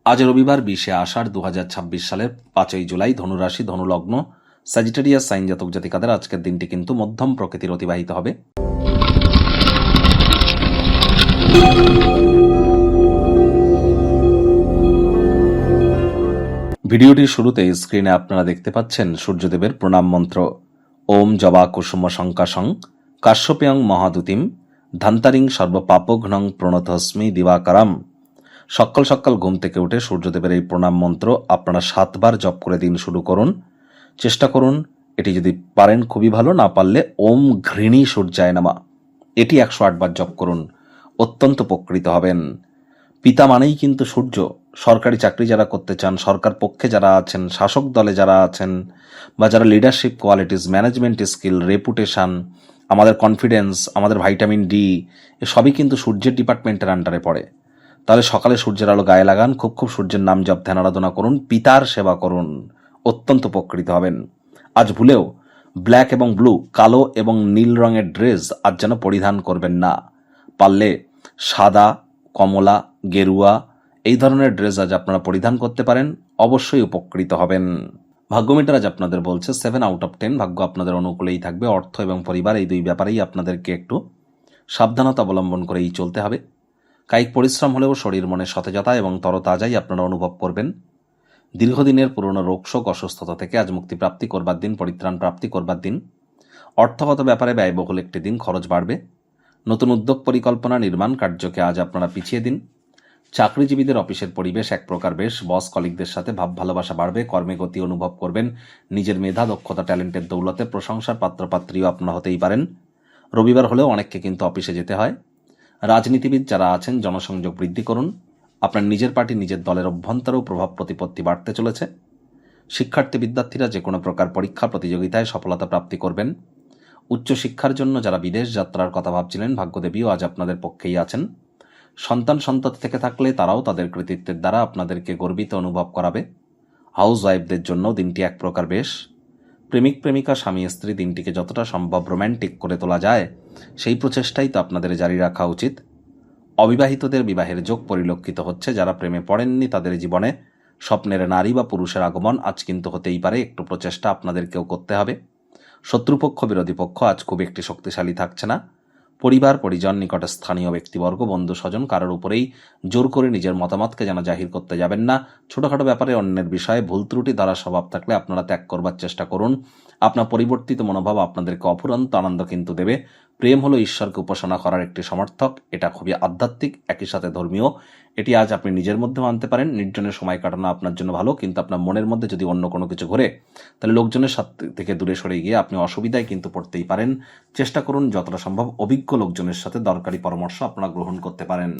আজ রবিবার 20শে আষাঢ় 2026 সালের 5ই জুলাই, ধনুরাশি, ধনুলগ্ন, স্যাজিটেরিয়াস সাইন জাতক জাতিকাদের আজকের দিনটি কিন্তু মধ্যম প্রকৃতির অতিবাহিত হবে। ভিডিওটির শুরুতে স্ক্রিনে আপনারা দেখতে পাচ্ছেন সূর্যদেবের প্রণাম মন্ত্র। ওম জবা কুসুম শঙ্কাশং কাশ্যপেয়ং মহাদুতিম ধান্তারিং সর্বপাপঘ্নং প্রণতস্মি দিবাকারাম। সকাল সকাল ঘুম থেকে উঠে সূর্যদেবের এই প্রণাম মন্ত্র আপনারা 7 বার জপ করে দিন শুরু করুন। চেষ্টা করুন এটি যদি পারেন খুবই ভালো, না পারলে ওম ঘৃণী সূর্যায় নমঃ এটি 108 বার জপ করুন, অত্যন্ত উপকৃত হবেন। পিতা মানেই কিন্তু সূর্য। সরকারি চাকরি যারা করতে চান, সরকার পক্ষে যারা আছেন, শাসক দলে যারা আছেন, বা যারা leadership qualities, management skill, reputation, আমাদের কনফিডেন্স, আমাদের ভাইটামিন ডি, এসবই কিন্তু সূর্যের ডিপার্টমেন্টের আন্ডারে পড়ে। তাহলে সকালে সূর্যের আলো গায়ে লাগান, খুব সূর্যের নাম জপ ধ্যান আরাধনা করুন, পিতার সেবা করুন, অত্যন্ত উপকৃত হবেন। আজ ভুলেও ব্ল্যাক এবং ব্লু, কালো এবং নীল রঙের ড্রেস আজ যেন পরিধান করবেন না। পারলে সাদা, কমলা, গেরুয়া এই ধরনের ড্রেস আজ আপনারা পরিধান করতে পারেন, অবশ্যই উপকৃত হবেন। ভাগ্যমিটার আজ আপনাদের বলছে 7 আউট অফ 10, ভাগ্য আপনাদের অনুকূলেই থাকবে। অর্থ এবং পরিবার এই দুই ব্যাপারেই আপনাদেরকে একটু সাবধানতা অবলম্বন করেই চলতে হবে। কায়িক পরিশ্রম হলেও শরীর মনে সতেজতা এবং তরতাজাই আপনারা অনুভব করবেন। দীর্ঘদিনের পুরনো রোগশোক, অসুস্থতা থেকে আজ মুক্তিপ্রাপ্তি করবার দিন, পরিত্রাণ প্রাপ্তি করবার দিন। অর্থগত ব্যাপারে ব্যয়বহুল একটি দিন, খরচ বাড়বে। নতুন উদ্যোগ পরিকল্পনা, নির্মাণ কার্যকে আজ আপনারা পিছিয়ে দিন। চাকরিজীবীদের অফিসের পরিবেশ এক প্রকার বেশ, বস কলিগদের সাথে ভাব ভালোবাসা বাড়বে, কর্মে গতি অনুভব করবেন। নিজের মেধা, দক্ষতা, ট্যালেন্টের দৌলতে প্রশংসার পাত্রপাত্রীও আপনারা হতেই পারেন। রবিবার হলেও অনেককে কিন্তু অফিসে যেতে হয়। রাজনীতিবিদ যারা আছেন, জনসংযোগ বৃদ্ধি করুন। আপনার নিজের পার্টি, নিজের দলের অভ্যন্তরেও প্রভাব প্রতিপত্তি বাড়তে চলেছে। শিক্ষার্থী বিদ্যার্থীরা যে কোনো প্রকার পরীক্ষা প্রতিযোগিতায় সফলতা প্রাপ্তি করবেন। উচ্চশিক্ষার জন্য যারা বিদেশ যাত্রার কথা ভাবছিলেন, ভাগ্যদেবীও আজ আপনাদের পক্ষেই আছেন। সন্তান থেকে থাকলে তারাও তাদের কৃতিত্বের দ্বারা আপনাদেরকে গর্বিত অনুভব করাবে। হাউস ওয়াইফদের জন্য দিনটি এক প্রকার বেশ। প্রেমিক প্রেমিকা, স্বামী স্ত্রী দিনটিকে যতটা সম্ভব রোম্যান্টিক করে তোলা যায় সেই প্রচেষ্টাই তো আপনাদের জারি রাখা উচিত। অবিবাহিতদের বিবাহের যোগ পরিলক্ষিত হচ্ছে। যারা প্রেমে পড়েননি তাদের জীবনে স্বপ্নের নারী বা পুরুষের আগমন আজ কিন্তু হতেই পারে। একটু প্রচেষ্টা আপনাদেরকেও করতে হবে। শত্রুপক্ষ, বিরোধী পক্ষ আজ খুব একটি শক্তিশালী থাকছে না। পরিবার পরিজন, নিকট স্থানীয় ব্যক্তিবর্গ, বন্ধু স্বজন কারোর উপরেই জোর করে নিজের মতামতকে যেন জাহির করতে যাবেন না। ছোটখাটো ব্যাপারে অন্যের বিষয়ে ভুল ত্রুটি দ্বারা স্বভাব থাকলে আপনারা ত্যাগ করবার চেষ্টা করুন। আপনার পরিবর্তিত মনোভাব আপনাদেরকে অফুরন্ত আনন্দ কিন্তু দেবে। প্রেম হলো ঈশ্বরকে উপাসনা করার একটি সমর্থক। এটা খুবই আধ্যাত্মিক, একই সাথে ধর্মীয়। এটি আজ আপনি নিজের মধ্যেও আনতে পারেন। নির্জনের সময় কাটানো আপনার জন্য ভালো, কিন্তু আপনার মনের মধ্যে যদি অন্য কোনো কিছু ঘোরে তাহলে লোকজনের সাথে থেকে দূরে সরে গিয়ে আপনি অসুবিধায় কিন্তু পড়তেই পারেন। চেষ্টা করুন যতটা সম্ভব অভিজ্ঞ লোকজনের সাথে দরকারি পরামর্শ আপনারা গ্রহণ করতে পারেন।